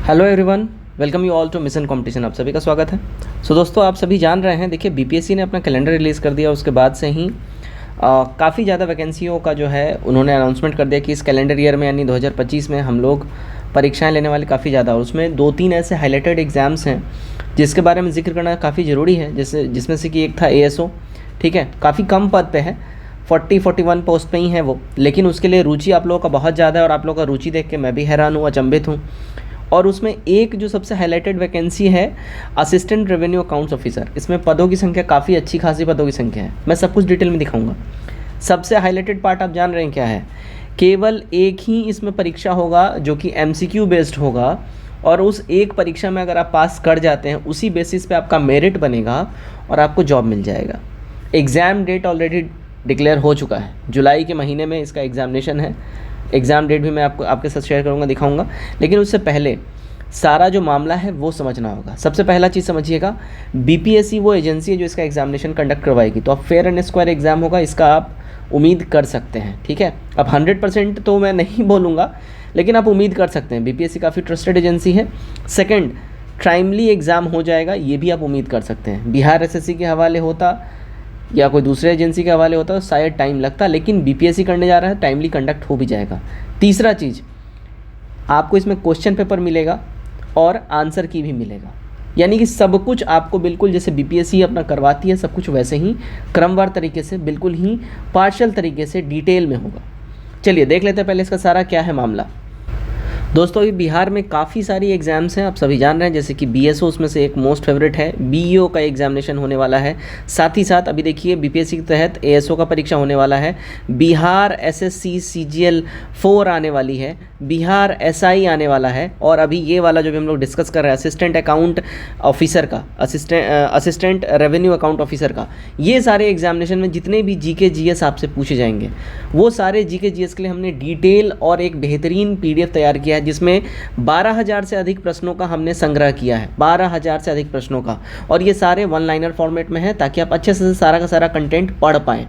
Hello everyone, welcome you all to mission competition. आप सभी का स्वागत है। दोस्तों, आप सभी जान रहे हैं, देखिए बीपीएससी ने अपना कैलेंडर रिलीज़ कर दिया। उसके बाद से ही काफ़ी ज़्यादा वैकेंसियों का जो है उन्होंने अनाउंसमेंट कर दिया कि इस कैलेंडर ईयर में यानी 2025 में हम लोग परीक्षाएं लेने वाले काफ़ी ज़्यादा। और उसमें 2-3 ऐसे हाईलाइटेड एग्ज़ाम्स हैं जिसके बारे में जिक्र करना काफ़ी ज़रूरी है। जैसे जिसमें से कि एक था एएसओ, ठीक है, काफ़ी कम पद पे है, 41 पोस्ट पे ही है वो, लेकिन उसके लिए रुचि आप लोगों का बहुत ज़्यादा है। और आप लोगों का रुचि देख के मैं भी हैरान हूँ, अचंभित हूँ। और उसमें एक जो सबसे हाईलाइटेड वैकेंसी है असिस्टेंट रेवेन्यू अकाउंट्स ऑफिसर, इसमें पदों की संख्या काफ़ी अच्छी खासी पदों की संख्या है। मैं सब कुछ डिटेल में दिखाऊंगा। सबसे हाईलाइटेड पार्ट आप जान रहे हैं क्या है? केवल एक ही इसमें परीक्षा होगा जो कि एमसीक्यू बेस्ड होगा, और उस एक परीक्षा में अगर आप पास कर जाते हैं उसी बेसिस पे आपका मेरिट बनेगा और आपको जॉब मिल जाएगा। एग्ज़ाम डेट ऑलरेडी डिक्लेयर हो चुका है, जुलाई के महीने में इसका एग्ज़ामिनेशन है। एग्ज़ाम डेट भी मैं आपके साथ शेयर करूँगा, दिखाऊंगा। लेकिन उससे पहले सारा जो मामला है वो समझना होगा। सबसे पहला चीज़ समझिएगा, बीपीएससी वो एजेंसी है जो इसका एग्जामिनेशन कंडक्ट करवाएगी। तो अब फेयर एंड स्क्वायर एग्ज़ाम होगा, इसका आप उम्मीद कर सकते हैं, ठीक है। अब 100% तो मैं नहीं बोलूँगा, लेकिन आप उम्मीद कर सकते हैं। बीपीएससी काफ़ी ट्रस्टेड एजेंसी है। सेकेंड, टाइमली एग्ज़ाम हो जाएगा, ये भी आप उम्मीद कर सकते हैं। बिहार एसएससी के हवाले होता या कोई दूसरे एजेंसी के हवाले होता तो शायद टाइम लगता, लेकिन बीपीएससी करने जा रहा है, टाइमली कंडक्ट हो भी जाएगा। तीसरा चीज़, आपको इसमें क्वेश्चन पेपर मिलेगा और आंसर की भी मिलेगा, यानी कि सब कुछ आपको बिल्कुल जैसे बीपीएससी अपना करवाती है, सब कुछ वैसे ही क्रमवार तरीके से, बिल्कुल ही पार्शियल तरीके से डिटेल में होगा। चलिए देख लेते हैं पहले इसका सारा क्या है मामला। दोस्तों, ये बिहार में काफ़ी सारी एग्ज़ाम्स हैं, आप सभी जान रहे हैं। जैसे कि बीएसओ उसमें से एक मोस्ट फेवरेट है, बीईओ का एग्जामिनेशन होने वाला है। साथ ही साथ अभी देखिए बीपीएससी के तहत एएसओ का परीक्षा होने वाला है। बिहार एसएससी सीजीएल 4 आने वाली है, बिहार एसआई आने वाला है, और अभी ये वाला जो भी हम लोग डिस्कस कर रहे हैं असिस्टेंट अकाउंट ऑफिसर का, असिस्टेंट रेवेन्यू अकाउंट ऑफिसर का, ये सारे एग्जामिनेशन में जितने भी जीके जीएस आपसे पूछे जाएंगे, वो सारे जीके जीएस के लिए हमने डिटेल और एक बेहतरीन पीडीएफ तैयार किया है, जिसमें 12,000 से अधिक प्रश्नों का हमने संग्रह किया है। 12,000 से अधिक प्रश्नों का, और ये सारे वन लाइनर फॉर्मेट में है ताकि आप अच्छे से सारा का सारा कंटेंट पढ़ पाएँ।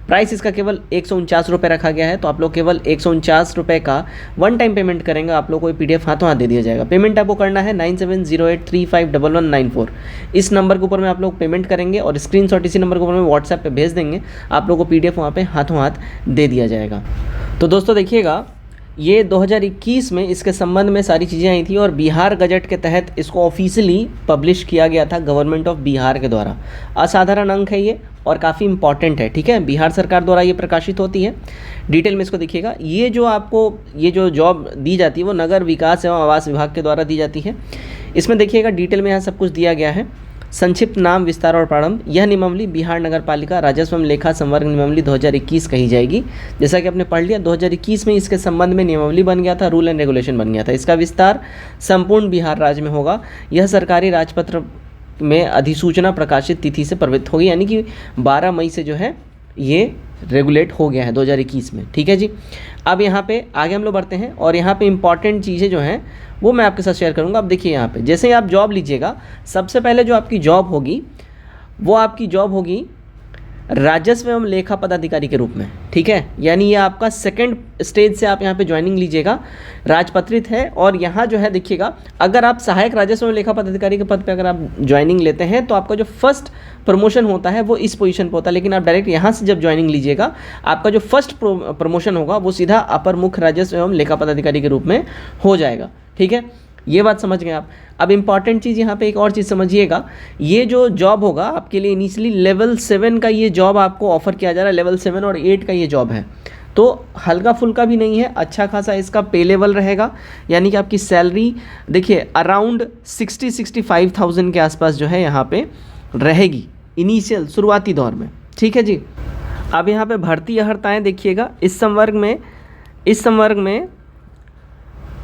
प्राइस इसका केवल 149 रुपये रखा गया है। तो आप लोग केवल 149 रुपये का वन टाइम पेमेंट करेंगे, आप लोग को पीडीएफ हाथों हाथ दे दिया जाएगा। पेमेंट आपको करना है 9708351194, इस नंबर के ऊपर में आप लोग पेमेंट करेंगे और स्क्रीनशॉट इसी नंबर के ऊपर में व्हाट्सएप पे भेज देंगे, आप लोग को पीडीएफ वहाँ पे हाथों हाथ दे दिया जाएगा। तो दोस्तों देखिएगा, ये 2021 में इसके संबंध में सारी चीज़ें आई थी, और बिहार गजट के तहत इसको ऑफिशियली पब्लिश किया गया था गवर्नमेंट ऑफ बिहार के द्वारा। असाधारण अंक है ये और काफ़ी इंपॉर्टेंट है, ठीक है। बिहार सरकार द्वारा ये प्रकाशित होती है। डिटेल में इसको देखिएगा। ये जो आपको ये जो जॉब दी जाती है वो नगर विकास एवं आवास विभाग के द्वारा दी जाती है। इसमें देखिएगा डिटेल में यहाँ सब कुछ दिया गया है। संक्षिप्त नाम, विस्तार और प्रारंभ। यह नियमावली बिहार नगर पालिका राजस्व एवं लेखा संवर्ग नियमावली 2021 कही जाएगी। जैसा कि आपने पढ़ लिया, 2021 में इसके संबंध में नियमावली बन गया था, रूल एंड रेगुलेशन बन गया था। इसका विस्तार संपूर्ण बिहार राज्य में होगा। यह सरकारी राजपत्र में अधिसूचना प्रकाशित तिथि से प्रवृत्त होगी, यानी कि 12 मई से जो है ये रेगुलेट हो गया है 2021 में, ठीक है जी। अब यहाँ पे आगे हम लोग बढ़ते हैं, और यहाँ पे इंपॉर्टेंट चीज़ें जो हैं वो मैं आपके साथ शेयर करूँगा। अब देखिए यहाँ पे जैसे ही आप जॉब लीजिएगा, सबसे पहले जो आपकी जॉब होगी वो आपकी जॉब होगी राजस्व एवं लेखा पदाधिकारी के रूप में, ठीक है। यानी ये आपका सेकंड स्टेज से आप यहाँ पे ज्वाइनिंग लीजिएगा, राजपत्रित है। और यहाँ जो है देखिएगा, अगर आप सहायक राजस्व एवं लेखा पदाधिकारी के पद पे अगर आप ज्वाइनिंग लेते हैं तो आपका जो फर्स्ट प्रमोशन होता है वो इस पोजीशन पे होता है। लेकिन आप डायरेक्ट यहाँ से जब ज्वाइनिंग लीजिएगा, आपका जो फर्स्ट प्रमोशन होगा वो सीधा अपर मुख्य राजस्व एवं लेखा पदाधिकारी के रूप में हो जाएगा, ठीक है। ये बात समझ गए आप। अब इंपॉर्टेंट चीज़ यहाँ पे एक और चीज़ समझिएगा, ये जो जॉब होगा आपके लिए इनिशियली लेवल 7 का ये जॉब आपको ऑफर किया जा रहा है। लेवल 7 और 8 का ये जॉब है, तो हल्का फुल्का भी नहीं है, अच्छा खासा इसका पे लेवल रहेगा। यानी कि आपकी सैलरी देखिए अराउंड 60-65,000 के आसपास जो है यहाँ पे रहेगी इनिशियल शुरुआती दौर में, ठीक है जी। अब यहाँ पे भर्ती अर्हताएँ देखिएगा, इस संवर्ग में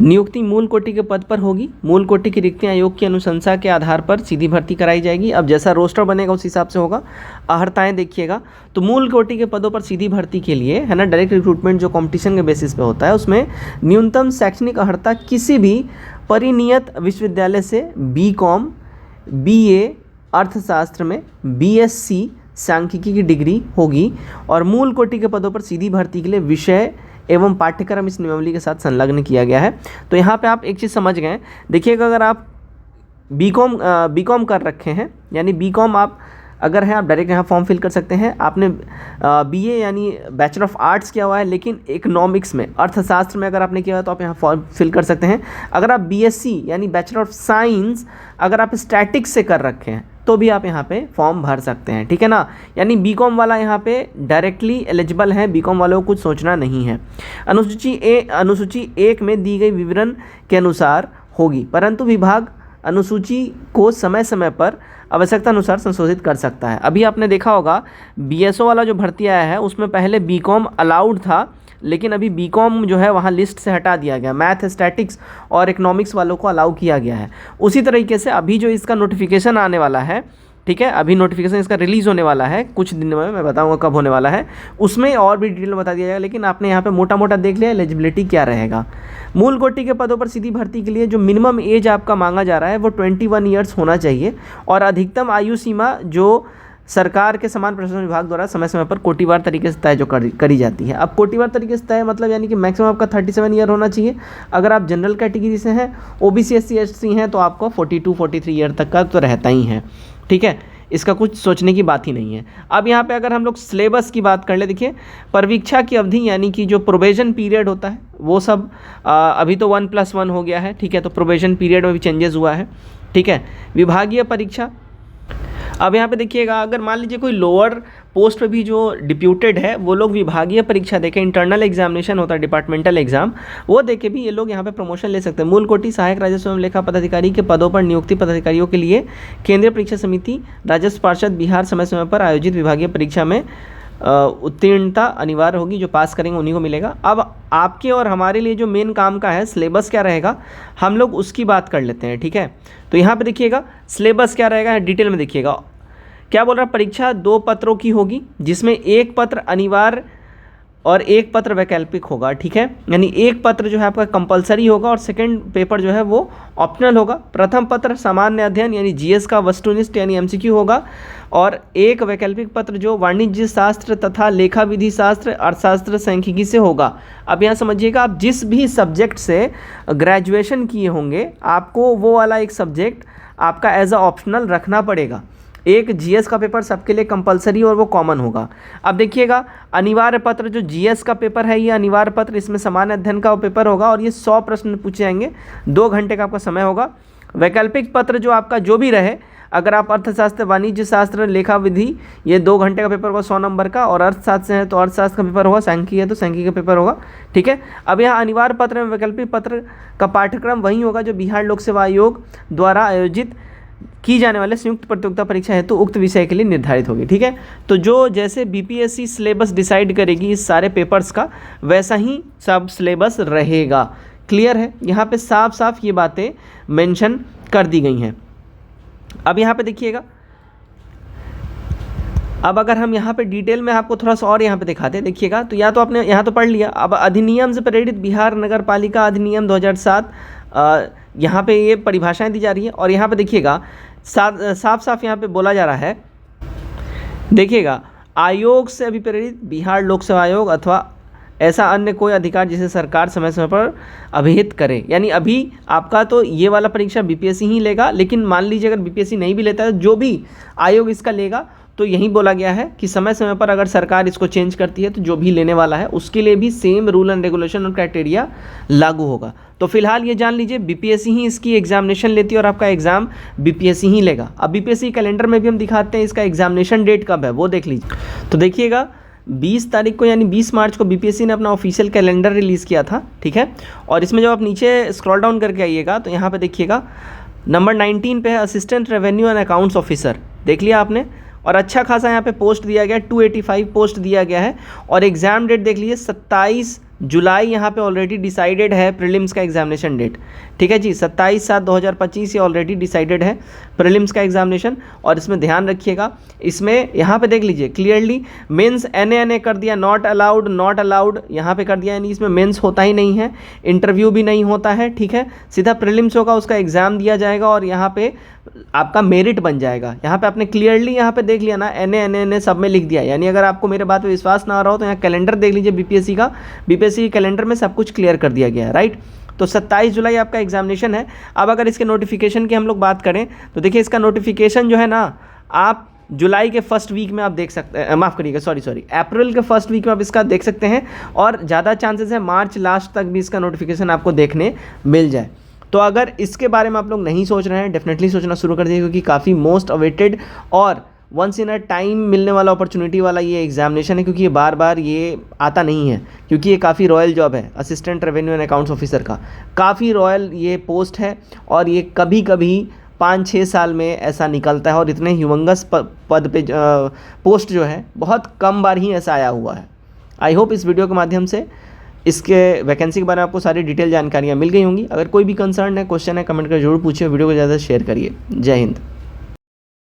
नियुक्ति मूल कोटि के पद पर होगी। मूल कोटि की रिक्तियां आयोग की अनुशंसा के आधार पर सीधी भर्ती कराई जाएगी। अब जैसा रोस्टर बनेगा उस हिसाब से होगा। अर्हताएं देखिएगा, तो मूल कोटि के पदों पर सीधी भर्ती के लिए है ना, डायरेक्ट रिक्रूटमेंट जो कंपटीशन के बेसिस पे होता है, उसमें न्यूनतम शैक्षणिक अर्हता किसी भी परिनियत विश्वविद्यालय से बीकॉम, बीए अर्थशास्त्र में, बीएससी सांख्यिकी की डिग्री होगी। और मूल कोटि के पदों पर सीधी भर्ती के लिए विषय एवं पाठ्यक्रम इस नियमावली के साथ संलग्न किया गया है। तो यहाँ पे आप एक चीज़ समझ गए, देखिएगा अगर आप बीकॉम कर रखे हैं, यानी बीकॉम आप अगर हैं, आप डायरेक्ट यहाँ फॉर्म फिल कर सकते हैं। आपने बीए यानी बैचलर ऑफ आर्ट्स किया हुआ है, लेकिन इकोनॉमिक्स में, अर्थशास्त्र में अगर आपने किया हुआ है तो आप यहाँ फॉर्म फिल कर सकते हैं। अगर आप बीएससी यानी बैचलर ऑफ साइंस अगर आप स्टैटिक्स से कर रखे हैं तो भी आप यहाँ पे फॉर्म भर सकते हैं, ठीक है ना। यानी बीकॉम वाला यहाँ पे डायरेक्टली एलिजिबल है, बीकॉम वालों को कुछ सोचना नहीं है। अनुसूची 1 में दी गई विवरण के अनुसार होगी, परंतु विभाग अनुसूची को समय समय पर आवश्यकता अनुसार संशोधित कर सकता है। अभी आपने देखा होगा बीएसओ वाला जो भर्ती आया है उसमें पहले बीकॉम अलाउड था, लेकिन अभी बीकॉम जो है वहाँ लिस्ट से हटा दिया गया, मैथ, स्टैटिक्स और इकोनॉमिक्स वालों को अलाउ किया गया है। उसी तरीके से अभी जो इसका नोटिफिकेशन आने वाला है, ठीक है, अभी नोटिफिकेशन इसका रिलीज़ होने वाला है कुछ दिन में, मैं बताऊंगा कब होने वाला है, उसमें और भी डिटेल बता दिया जाएगा। लेकिन आपने यहाँ पे मोटा मोटा देख लिया एलिजिबिलिटी क्या रहेगा। मूल कोटि के पदों पर सीधी भर्ती के लिए जो मिनिमम एज आपका मांगा जा रहा है वो 21 ईयर्स होना चाहिए, और अधिकतम आयु सीमा जो सरकार के समान प्रशासन विभाग द्वारा समय समय पर कोटिवार तरीके से तय जो करी जाती है। अब कोटिवार तरीके से तय मतलब यानी कि मैक्सिमम आपका 37 ईयर होना चाहिए। अगर आप जनरल कैटेगरी से हैं, ओबीसी, एससी, एसटी हैं, तो आपको 42-43 ईयर तक का तो रहता ही है, ठीक है, इसका कुछ सोचने की बात ही नहीं है। अब यहाँ पे अगर हम लोग सिलेबस की बात कर ले, देखिए परीक्षा की अवधि यानी कि जो प्रोबेशन पीरियड होता है वो सब अभी तो 1+1 हो गया है, ठीक है, तो प्रोबेशन पीरियड में भी चेंजेस हुआ है, ठीक है। विभागीय परीक्षा, अब यहाँ पे देखिएगा अगर मान लीजिए कोई लोअर पोस्ट पे भी जो डिप्यूटेड है वो लोग विभागीय परीक्षा देके, इंटरनल एग्जामिनेशन होता है डिपार्टमेंटल एग्जाम, वो देके भी ये लोग यहाँ पे प्रमोशन ले सकते हैं। मूल कोटि सहायक राजस्व एवं लेखा पदाधिकारी के पदों पर नियुक्ति पदाधिकारियों के लिए केंद्रीय परीक्षा समिति, राजस्व पार्षद बिहार समय समय पर आयोजित विभागीय परीक्षा में उत्तीर्णता अनिवार्य होगी, जो पास करेंगे उन्हीं को मिलेगा। अब आपके और हमारे लिए जो मेन काम का है सिलेबस क्या रहेगा, हम लोग उसकी बात कर लेते हैं, ठीक है। तो यहाँ पे देखिएगा सिलेबस क्या रहेगा, डिटेल में देखिएगा क्या बोल रहा है। परीक्षा 2 पत्रों की होगी, जिसमें एक पत्र अनिवार्य और एक पत्र वैकल्पिक होगा, ठीक है, यानी एक पत्र जो है आपका कंपलसरी होगा और सेकंड पेपर जो है वो ऑप्शनल होगा। प्रथम पत्र सामान्य अध्ययन यानी जीएस का वस्तुनिष्ठ यानी एमसीक्यू होगा, और एक वैकल्पिक पत्र जो वाणिज्य शास्त्र तथा लेखा विधि शास्त्र, अर्थशास्त्र, सांख्यिकी से होगा। अब यहाँ समझिएगा, आप जिस भी सब्जेक्ट से ग्रेजुएशन किए होंगे आपको वो वाला एक सब्जेक्ट आपका एज अ ऑप्शनल रखना पड़ेगा। एक जीएस का पेपर सबके लिए कंपलसरी और वो कॉमन होगा। अब देखिएगा अनिवार्य पत्र जो जीएस का पेपर है ये अनिवार्य पत्र, इसमें सामान्य अध्ययन का पेपर होगा और ये 100 प्रश्न पूछे जाएंगे, 2 घंटे का आपका समय होगा। वैकल्पिक पत्र जो आपका जो भी रहे, अगर आप अर्थशास्त्र, वाणिज्य शास्त्र, लेखा विधि, ये 2 घंटे का पेपर होगा 100 नंबर का, और अर्थशास्त्र से है तो अर्थशास्त्र का पेपर होगा, सांख्यिकी है तो सांख्यिकी का पेपर होगा, ठीक है। अब यहाँ अनिवार्य पत्र में वैकल्पिक पत्र का पाठ्यक्रम वही होगा जो बिहार लोक सेवा आयोग द्वारा आयोजित की जाने वाले संयुक्त प्रतियोगिता परीक्षा हेतु उक्त विषय के लिए निर्धारित होगी, ठीक है। तो जो जैसे बीपीएससी सिलेबस डिसाइड करेगी इस सारे पेपर्स का, वैसा ही सब सिलेबस रहेगा। क्लियर है, यहाँ पे साफ साफ ये बातें मेंशन कर दी गई हैं। अब यहाँ पे देखिएगा, अब अगर हम यहाँ पे डिटेल में आपको थोड़ा सा और यहाँ पे दिखाते हैं, देखिएगा, तो या तो आपने यहाँ तो पढ़ लिया। अब अधिनियम से प्रेरित बिहार नगर पालिका अधिनियम 2007, यहाँ पे ये परिभाषाएं दी जा रही है, और यहाँ पे देखिएगा साफ साफ यहाँ पे बोला जा रहा है, देखिएगा, आयोग से अभिप्रेरित बिहार लोक सेवा आयोग अथवा ऐसा अन्य कोई अधिकार जिसे सरकार समय समय पर अभिहित करे। यानी अभी आपका तो ये वाला परीक्षा बीपीएससी ही लेगा, लेकिन मान लीजिए अगर बीपीएससी नहीं भी लेता है, जो भी आयोग इसका लेगा, तो यही बोला गया है कि समय समय पर अगर सरकार इसको चेंज करती है तो जो भी लेने वाला है उसके लिए भी सेम रूल एंड रेगुलेशन और क्राइटेरिया लागू होगा। तो फिलहाल ये जान लीजिए बीपीएससी ही इसकी एग्जामिनेशन लेती है और आपका एग्जाम बीपीएससी ही लेगा। अब बीपीएससी कैलेंडर में भी हम दिखाते हैं इसका एग्जामिनेशन डेट कब है, वो देख लीजिए। तो देखिएगा 20 तारीख को यानी 20 मार्च को बीपीएससी ने अपना ऑफिशियल कैलेंडर रिलीज़ किया था, ठीक है। और इसमें जब आप नीचे स्क्रॉल डाउन करके आइएगा तो यहाँ पे देखिएगा नंबर 19 पे है assistant revenue and accounts officer, देख लिया आपने। और अच्छा खासा यहाँ पे पोस्ट दिया गया है, 285 पोस्ट दिया गया है। और एग्ज़ाम डेट देख लीजिए 27 जुलाई यहाँ पे ऑलरेडी डिसाइडेड है प्रीलिम्स का एग्जामिनेशन डेट, ठीक है जी। 27/7/2025 ये ऑलरेडी डिसाइडेड है प्रीलिम्स का एग्जामिनेशन। और इसमें ध्यान रखिएगा, इसमें यहाँ पे देख लीजिए क्लियरली मेंस NA कर दिया, नॉट अलाउड यहाँ पे कर दिया, यानी इसमें मेंस होता ही नहीं है, इंटरव्यू भी नहीं होता है, ठीक है। सीधा प्रीलिम्स होगा, उसका एग्ज़ाम दिया जाएगा और यहाँ पे आपका मेरिट बन जाएगा। यहाँ पे आपने क्लियरली यहाँ पे देख लिया ना, NA सब में लिख दिया। यानी अगर आपको मेरे बात पे विश्वास ना आ रहा हो तो यहाँ कैलेंडर देख लीजिए बीपीएससी का बीपीएससी के कैलेंडर में सब कुछ क्लियर कर दिया गया है, राइट। तो 27 जुलाई आपका एग्जामिनेशन है। अब अगर इसके नोटिफिकेशन की हम लोग बात करें तो देखिए इसका नोटिफिकेशन जो है ना, आप जुलाई के फर्स्ट वीक में आप देख सकते हैं, माफ़ करिएगा, सॉरी अप्रैल के फर्स्ट वीक में आप इसका देख सकते हैं, और ज़्यादा चांसेस है मार्च लास्ट तक भी इसका नोटिफिकेशन आपको देखने मिल जाए। तो अगर इसके बारे में आप लोग नहीं सोच रहे हैं, डेफिनेटली सोचना शुरू कर दीजिए, क्योंकि काफ़ी मोस्ट अवेटेड और वंस इन अ टाइम मिलने वाला अपॉर्चुनिटी वाला ये एग्जामिनेशन है, क्योंकि ये बार बार ये आता नहीं है, क्योंकि ये काफ़ी रॉयल जॉब है। Assistant revenue and accounts officer का काफ़ी रॉयल ये पोस्ट है, और ये कभी कभी 5-6 साल में ऐसा निकलता है, और इतने ह्यूमंगस पद पे पोस्ट जो है बहुत कम बार ही ऐसा आया हुआ है। आई होप इस वीडियो के माध्यम से इसके वैकेंसी के बारे में आपको सारी डिटेल जानकारियाँ मिल गई होंगी। अगर कोई भी कंसर्न है, क्वेश्चन है, कमेंट कर जरूर पूछिए, वीडियो को ज़्यादा शेयर करिए। जय हिंद।